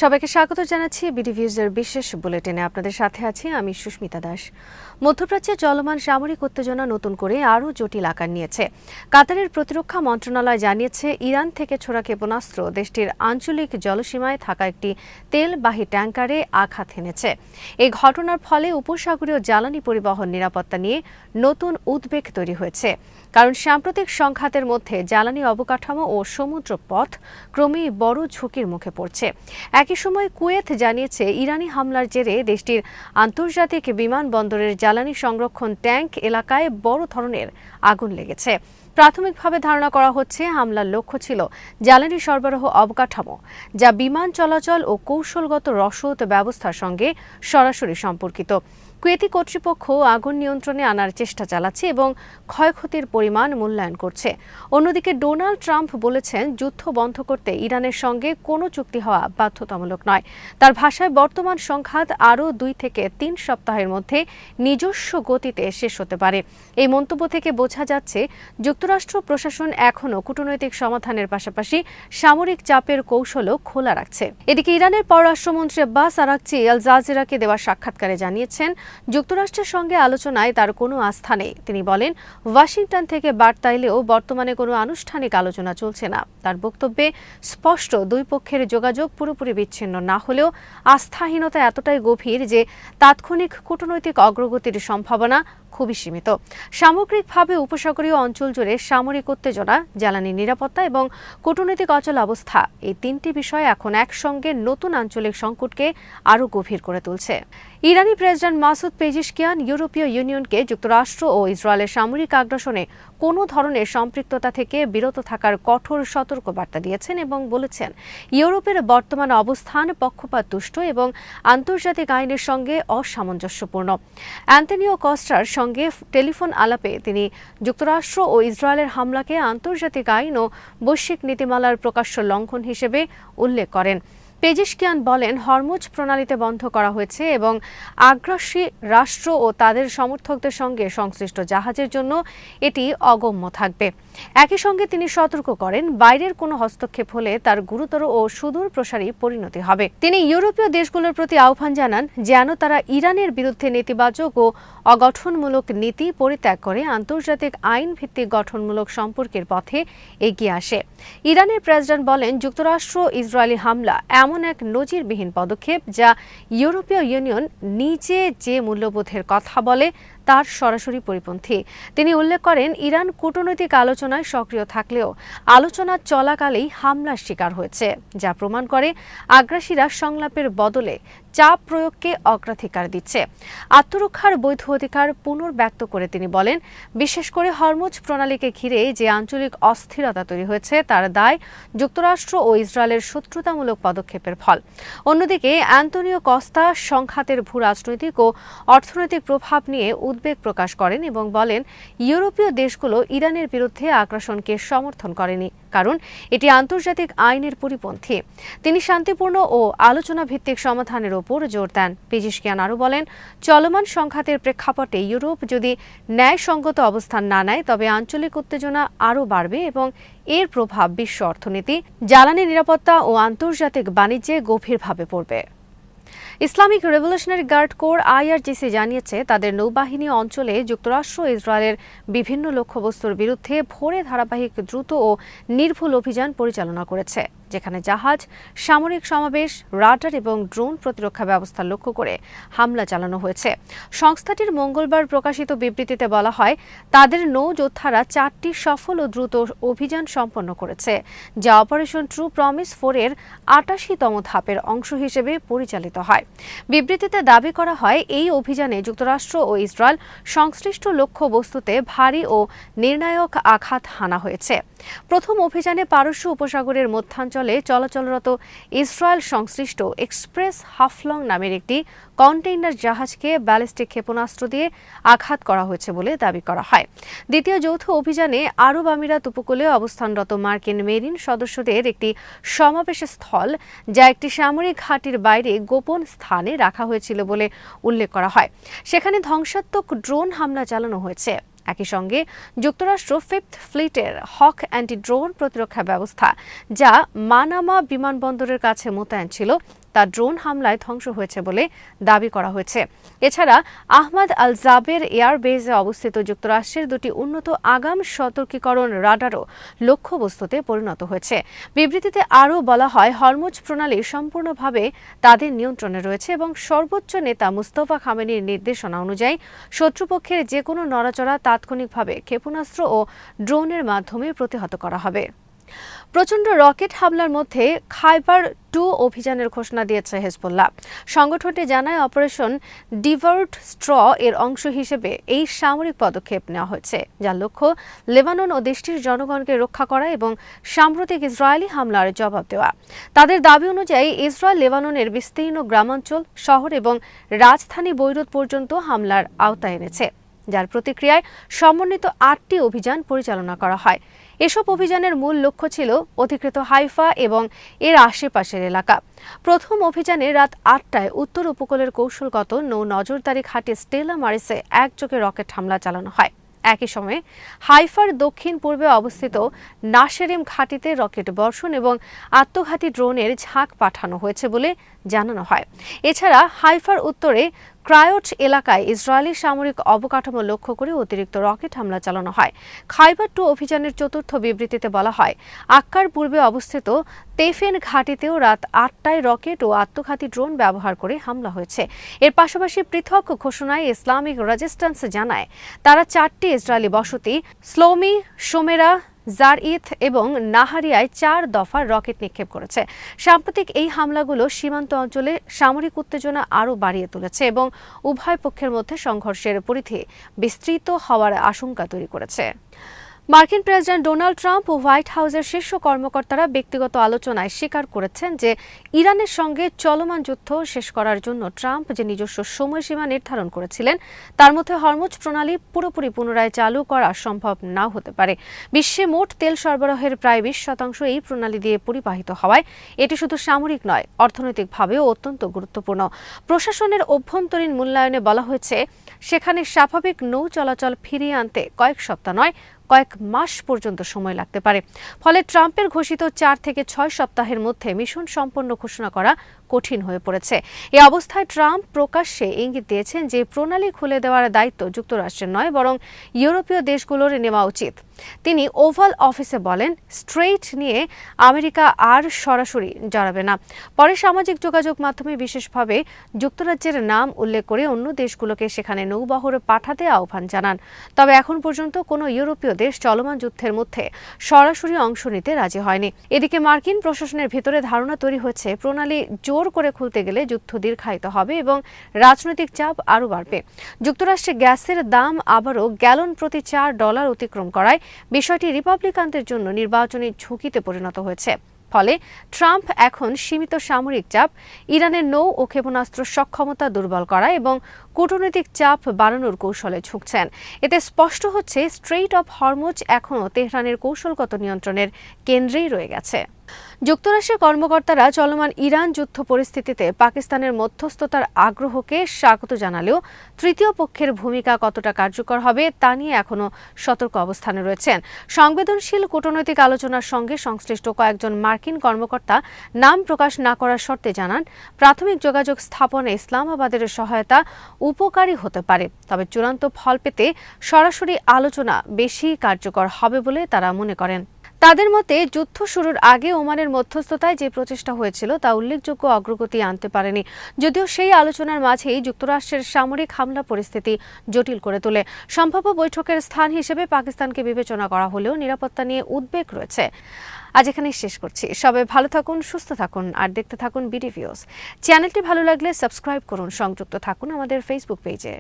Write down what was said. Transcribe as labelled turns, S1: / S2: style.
S1: সবাইকে স্বাগত জানাচ্ছি বিডিভিউজের বিশেষ বুলেটিনে। আপনাদের সাথে আছি আমি সুস্মিতা দাস। মধ্যপ্রাচ্যে চলমান সামরিক উত্তেজনা নতুন করে আরও জটিল আকার নিয়েছে। কাতারের প্রতিরক্ষা মন্ত্রণালয় জানিয়েছে, ইরান থেকে ছোড়া ক্ষেপণাস্ত্র দেশটির আঞ্চলিক জলসীমায় থাকা একটি তেলবাহী ট্যাঙ্কারে আঘাত হেনেছে। এই ঘটনার ফলে উপসাগরীয় জ্বালানি পরিবহন নিরাপত্তা নিয়ে নতুন উদ্বেগ তৈরি হয়েছে, কারণ সাম্প্রতিক সংঘাতের মধ্যে জ্বালানি অবকাঠামো ও সমুদ্র পথ ক্রমেই বড় ঝুঁকির মুখে পড়ছে। একই সময় কুয়েত জানিয়েছে, ইরানি হামলার জেরে দেশটির আন্তর্জাতিক বিমানবন্দরের জ্বালানি সংরক্ষণ ট্যাঙ্ক এলাকায় বড় ধরনের আগুন লেগেছে। প্রাথমিকভাবে ধারণা করা হচ্ছে, হামলার লক্ষ্য ছিল জ্বালানি সরবরাহ অবকাঠামো, যা বিমান চলাচল ও কৌশলগত রসদ ব্যবস্থার সঙ্গে সরাসরি সম্পর্কিত। কুয়েতি কর্তৃপক্ষ আগুন নিয়ন্ত্রণে আনার চেষ্টা চালাচ্ছে এবং ক্ষয়ক্ষতির পরিমাণ মূল্যায়ন করছে। অন্যদিকে ডোনাল্ড ট্রাম্প বলেছেন, যুদ্ধ বন্ধ করতে ইরানের সঙ্গে কোনো চুক্তি হওয়া বাধ্যতামূলক নয়। তার ভাষায়, বর্তমান সংঘাত আরও 2 থেকে 3 সপ্তাহের মধ্যে নিজস্ব গতিতে শেষ হতে পারে। এই মন্তব্য থেকে বোঝা যাচ্ছে, যুক্তরাষ্ট্র প্রশাসন এখনও কূটনৈতিক সমাধানের পাশাপাশি সামরিক চাপের কৌশলও খোলা রাখছে। এদিকে ইরানের পররাষ্ট্রমন্ত্রী আব্বাস আরাকচি আল জাজিরাকে দেওয়া সাক্ষাৎকারে জানিয়েছেন, যুক্তরাষ্ট্রের সঙ্গে আলোচনায় তার কোনো আস্থা নেই। তিনি বলেন, ওয়াশিংটন থেকে বার্তা এলেও বর্তমানে কোনো আনুষ্ঠানিক আলোচনা চলছে না। তার বক্তব্যে স্পষ্ট, দুই পক্ষের যোগাযোগ পুরোপুরি বিচ্ছিন্ন না হলেও আস্থাহীনতা এতটাই গভীর যে তাৎক্ষণিক কূটনৈতিক অগ্রগতির সম্ভাবনা খুবই সীমিত। সামগ্রিকভাবে উপসাগরীয় অঞ্চল জুড়ে সামরিক উত্তেজনা, জ্বালানি নিরাপত্তা এবং কূটনৈতিক অচল অবস্থা, এই 3টি বিষয় এখন একসঙ্গে নতুন আঞ্চলিক সংকটকে আরও গভীর করে তুলছে। ইরানি প্রেসিডেন্ট মাসুদ পেজিশকিয়ান ইউরোপীয় ইউনিয়নকে যুক্তরাষ্ট্র ও ইসরায়েলের সামরিক আগ্রাসনে কোনো ধরনের সম্পৃক্ততা থেকে বিরত থাকার কঠোর সতর্কবার্তা দিয়েছেন এবং বলেছেন, ইউরোপের বর্তমান অবস্থান পক্ষপাতদুষ্ট এবং আন্তর্জাতিক আইনের সঙ্গে অসামঞ্জস্যপূর্ণ। অ্যান্তনিও কস্টার সঙ্গে টেলিফোন আলাপে তিনি যুক্তরাষ্ট্র ও ইসরায়েলের হামলাকে আন্তর্জাতিক আইন ও বৈশ্বিক নীতিমালার প্রকাশ্য লঙ্ঘন হিসেবে উল্লেখ করেন। পেজিশকিয়ান বলেন, হরমুজ প্রণালীতে বন্ধ করা হয়েছে এবং আগ্রাসী রাষ্ট্র ও তাদের সমর্থকদের সঙ্গে সংশ্লিষ্ট জাহাজের জন্য এটি অগম্য থাকবে। একই সঙ্গে তিনি সতর্ক করেন, বাইরের কোনো হস্তক্ষেপ হলে তার গুরুতর ও সুদূর প্রসারী পরিণতি হবে। তিনি ইউরোপীয় দেশগুলোর প্রতি আহ্বান জানান, যেন তারা ইরানের বিরুদ্ধে নেতিবাচক ও অগঠনমূলক নীতি পরিত্যাগ করে আন্তর্জাতিক আইন ভিত্তিক গঠনমূলক সম্পর্কের পথে এগিয়ে আসে। ইরানের প্রেসিডেন্ট বলেন, যুক্তরাষ্ট্র ইসরায়েলি হামলা এমন এক নজিরবিহীন পদক্ষেপ যা ইউরোপীয় ইউনিয়ন নিজে যে মূল্যবোধের কথা বলে তার সরাসরি পরিপন্থী। তিনি উল্লেখ করেন, ইরান কূটনৈতিক আলোচনায় সক্রিয় থাকলেও আলোচনা চলাকালেই হামলার শিকার হয়েছে, যা প্রমাণ করে আগ্রাসীরা সংলাপের বদলে চাপ প্রয়োগকে অগ্রাধিকার দিচ্ছে। আত্মরক্ষার বৈধ অধিকার পুনর্ব্যক্ত করে তিনি বলেন, বিশেষ করে হরমুজ প্রণালীকে ঘিরে যে আঞ্চলিক অস্থিরতা তৈরি হয়েছে তার দায় যুক্তরাষ্ট্র ও ইসরায়েলের শত্রুতামূলক পদক্ষেপের ফল। অন্যদিকে অ্যান্তনিও কস্তা সংঘাতের ভূরাজনৈতিক ও অর্থনৈতিক প্রভাব নিয়ে উদ্বেগ প্রকাশ করেন এবং বলেন, ইউরোপীয় দেশগুলো ইরানের বিরুদ্ধে আগ্রাসনকে সমর্থন করেনি, কারণ এটি আন্তর্জাতিক আইনের পরিপন্থী। তিনি শান্তিপূর্ণ ও আলোচনা ভিত্তিক সমাধানের উপর জোর দেন। পেজিশকিয়ান আরও বলেন, চলমান সংঘাতের প্রেক্ষাপটে ইউরোপ যদি ন্যায়সঙ্গত অবস্থান না নেয়, তবে আঞ্চলিক উত্তেজনা আরও বাড়বে এবং এর প্রভাব বিশ্ব অর্থনীতি, জ্বালানি নিরাপত্তা ও আন্তর্জাতিক বাণিজ্যে গভীরভাবে পড়বে। Islamic Revolutionary Guard Corps IRGC জানিয়েছে, তাদের নৌবাহিনী অঞ্চলে যুক্তরাষ্ট্র ইসরায়েলের বিভিন্ন লক্ষ্যবস্তুর বিরুদ্ধে ভোরে ধারাবাহিক দ্রুত ও নির্ভুল অভিযান পরিচালনা করেছে, যেখানে জাহাজ, সামরিক সমাবেশ, রাডার এবং ড্রোন প্রতিরক্ষা ব্যবস্থা লক্ষ্য করে হামলা চালানো হয়েছে। সংস্থাটির মঙ্গলবার প্রকাশিত বিবৃতিতে বলা হয়, তাদের নৌ যোদ্ধারা 4টি সফল ও দ্রুত অভিযান সম্পন্ন করেছে, যা অপারেশন ট্রু প্রমিস 4 এর 88তম ধাপের অংশ হিসেবে পরিচালিত হয়। বিবৃতিতে দাবি করা হয়, এই অভিযানে যুক্তরাষ্ট্র ও ইসরায়েল সংশ্লিষ্ট লক্ষ্যবস্তুতে ভারী ও নির্ণায়ক আঘাত হানা হয়েছে। প্রথম অভিযানে পারস্য উপসাগরের মধ্যাঞ্চলে চলাচলরত ইসরায়েল সংশ্লিষ্ট এক্সপ্রেস হাফলং নামের একটি কন্টেইনার জাহাজকে ব্যালিস্টিক ক্ষেপণাস্ত্র দিয়ে আঘাত করা হয়েছে বলে দাবি করা হয়। দ্বিতীয় যৌথ অভিযানে আরব আমিরাত উপকূলে অবস্থানরত মার্কিন মেরিন সদস্যদের একটি সমাবেশ স্থল, যা একটি সামরিক ঘাঁটির বাইরে গোপন স্থানে রাখা হয়েছিল বলে উল্লেখ করা হয়, সেখানে ধ্বংসাত্মক ড্রোন হামলা চালানো হয়েছে। একই সঙ্গে যুক্তরাষ্ট্র 5th ফ্লিটের হক অ্যান্টি ড্রোন প্রতিরক্ষা ব্যবস্থা, যা মানামা বিমানবন্দরের কাছে মোতায়েন ছিল, তা ড্রোন হামলায় ধ্বংস হয়েছে বলে দাবি করা হয়েছে। এছাড়া আহমদ আল জাবের এয়ারবেজে অবস্থিত যুক্তরাষ্ট্রের দুটি উন্নত আগাম সতর্কীকরণ রাডারও লক্ষ্যবস্তুতে পরিণত হয়েছে। বিবৃতিতে আরও বলা হয়, হরমুজ প্রণালী সম্পূর্ণভাবে তাদের নিয়ন্ত্রণে রয়েছে এবং সর্বোচ্চ নেতা মুস্তফা খামেনির নির্দেশনা অনুযায়ী শত্রুপক্ষের যে কোনো নড়াচড়া তাৎক্ষণিকভাবে ক্ষেপণাস্ত্র ও ড্রোনের মাধ্যমে প্রতিহত করা হবে। প্রচণ্ড রকেট হামলার মধ্যে খাইবার-2 অভিযানের ঘোষণা দিয়েছে হিজবুল্লাহ। সংগঠনটি জানায়, অপারেশন ডিভার্ট স্ট্র এর অংশ হিসেবে এই সামরিক পদক্ষেপ নেওয়া হয়েছে, যার লক্ষ্য লেবানন ও দেশটির জনগণকে রক্ষা করা এবং সাম্প্রতিক ইসরায়েলি হামলার জবাব দেওয়া। তাদের দাবি অনুযায়ী ইসরায়েল লেবাননের বিস্তীর্ণ গ্রামাঞ্চল, শহর এবং রাজধানী বৈরুত পর্যন্ত হামলার আওতায় এনেছে, যার প্রতিক্রিয়ায় সমন্বিত 8টি অভিযান পরিচালনা করা হয়। এসব অভিযানের মূল লক্ষ্য ছিল অধিকৃত হাইফা এবং এর আশেপাশের এলাকা। প্রথম অভিযানে রাত 8টায় উত্তর উপকূলের কৌশলগত নৌ নজরদারি ঘাঁটি স্টেলা মারিসে একযোগে রকেট হামলা চালানো হয়। একই সময়ে হাইফার দক্ষিণ পূর্বে অবস্থিত নাসেরিম ঘাঁটিতে রকেট বর্ষণ এবং আত্মঘাতী ড্রোনের ঝাঁক পাঠানো হয়েছে বলে জানানো হয়। এছাড়া হাইফার উত্তরে ক্রায়োট এলাকায় ইসরায়েলি সামরিক অবকাঠামো লক্ষ্য করে অতিরিক্ত রকেট হামলা চালানো হয়। খাইবার-2 অভিযানের চতুর্থ বিবৃতিতে বলা হয়, আক্কার পূর্বে অবস্থিত তেফেন ঘাঁটিতেও রাত 8টায় রকেট ও আত্মঘাতী ড্রোন ব্যবহার করে হামলা হয়েছে। এর পাশাপাশি পৃথক ঘোষণায় ইসলামিক রেজিস্ট্যান্স জানায়, তারা 4টি ইসরায়েলি বসতি স্লোমি, শোমেরা, জারইথ এবং নাহারিয়ায় 4 দফার রকেট নিক্ষেপ করেছে। সাম্প্রতিক এই হামলাগুলো সীমান্ত অঞ্চলে সামরিক উত্তেজনা আরও বাড়িয়ে তুলেছে এবং উভয় পক্ষের মধ্যে সংঘর্ষের পরিধি বিস্তৃত হওয়ার আশঙ্কা তৈরি করেছে। মার্কিন প্রেসিডেন্ট ডোনাল্ড ট্রাম্প ও হোয়াইট হাউসের শীর্ষ কর্মকর্তারা ব্যক্তিগত আলোচনায় স্বীকার করেছেন যে ইরানের সঙ্গে চলমান যুদ্ধ শেষ করার জন্য ট্রাম্প যে নিজস্ব সময়সীমা নির্ধারণ করেছিলেন, তার মধ্যে হরমুজ প্রণালী পুরোপুরি পুনরায় চালু করা সম্ভব নাও হতে পারে। বিশ্বে মোট তেল সরবরাহের প্রায় 20% এই প্রণালী দিয়ে পরিবাহিত হওয়ায় এটি শুধু সামরিক নয়, অর্থনৈতিকভাবেও অত্যন্ত গুরুত্বপূর্ণ। প্রশাসনের অভ্যন্তরীণ মূল্যায়নে বলা হয়েছে, সেখানে স্বাভাবিক নৌ চলাচল ফিরিয়ে আনতে কয়েক সপ্তাহ নয়, কয়েক মাস পর্যন্ত সময় লাগতে পারে। ফলে ট্রাম্পের ঘোষিত 4 থেকে 6 সপ্তাহের মধ্যে মিশন সম্পন্ন ঘোষণা করা কঠিন হয়ে পড়েছে। এ অবস্থায় ট্রাম্প প্রকাশ্যে ইঙ্গিত দিয়েছেন যে প্রণালী খুলে দেওয়ার দায়িত্ব যুক্তরাষ্ট্রের নয়, বরং ইউরোপীয় দেশগুলোর নেওয়া উচিত। তিনি ওভাল অফিসে বলেন, স্ট্রেইট নিয়ে আমেরিকা আর সরাসরি জড়াবে না। পরে সামাজিক যোগাযোগ মাধ্যমে বিশেষভাবে যুক্তরাজ্যের নাম উল্লেখ করে অন্য দেশগুলোকে সেখানে নৌবহরে পাঠাতে আহ্বান জানান। তবে এখন পর্যন্ত কোনো ইউরোপীয় দেশ চলমান যুদ্ধের মধ্যে সরাসরি অংশ নিতে রাজি হয়নি। এদিকে মার্কিন প্রশাসনের ভিতরে ধারণা তৈরি হয়েছে, প্রণালী জোর করে খুলতে গেলে যুদ্ধ দীর্ঘায়িত হবে এবং রাজনৈতিক চাপ আরও বাড়বে। যুক্তরাষ্ট্রে গ্যাসের দাম আবারও গ্যালন প্রতি $4 অতিক্রম করায় বিষয়টি রিপাবলিকানদের জন্য নির্বাচনী ঝুঁকিতে পরিণত হয়েছে। ফলে ট্রাম্প এখন সীমিত সামরিক চাপ, ইরানের নৌ ও ক্ষেপণাস্ত্র সক্ষমতা দুর্বল করা এবং কূটনৈতিক চাপ বাড়ানোর কৌশলে ঝুঁকছেন। এতে স্পষ্ট হচ্ছে, স্ট্রেইট অফ হরমুজ এখনও তেহরানের কৌশলগত নিয়ন্ত্রণের কেন্দ্রেই রয়ে গেছে। যুক্তরাষ্ট্রের কর্মকর্তারা চলমান ইরান যুদ্ধ পরিস্থিতিতে পাকিস্তানের মধ্যস্থতার আগ্রহকে স্বাগত জানালেও তৃতীয় পক্ষের ভূমিকা কতটা কার্যকর হবে তা নিয়ে এখনও সতর্ক অবস্থানে রয়েছেন। সংবেদনশীল কূটনৈতিক আলোচনার সঙ্গে সংশ্লিষ্ট কয়েকজন মার্কিন কর্মকর্তা নাম প্রকাশ না করার শর্তে জানান, প্রাথমিক যোগাযোগ স্থাপনে ইসলামাবাদের সহায়তা উপকারী হতে পারে, তবে চূড়ান্ত ফল পেতে সরাসরি আলোচনা বেশি কার্যকর হবে বলে তারা মনে করেন। তাদের মতে, যুদ্ধ শুরুর আগে ওমানের মধ্যস্থতায় যে প্রচেষ্টা হয়েছিল তা উল্লেখযোগ্য অগ্রগতি আনতে পারেনি, যদিও সেই আলোচনার মাঝেই যুক্তরাষ্ট্রের সামরিক হামলা পরিস্থিতি জটিল করে তোলে। সম্ভাব্য বৈঠকের স্থান হিসেবে পাকিস্তানকে বিবেচনা করা হলেও নিরাপত্তা নিয়ে উদ্বেগ রয়েছে। আজ এখানেই শেষ করছি। সবাই ভালো থাকুন, সুস্থ থাকুন আর দেখতে থাকুন বিডি ভিউজ। চ্যানেলটি ভালো লাগলে সাবস্ক্রাইব করুন, সংযুক্ত থাকুন আমাদের ফেসবুক পেজে।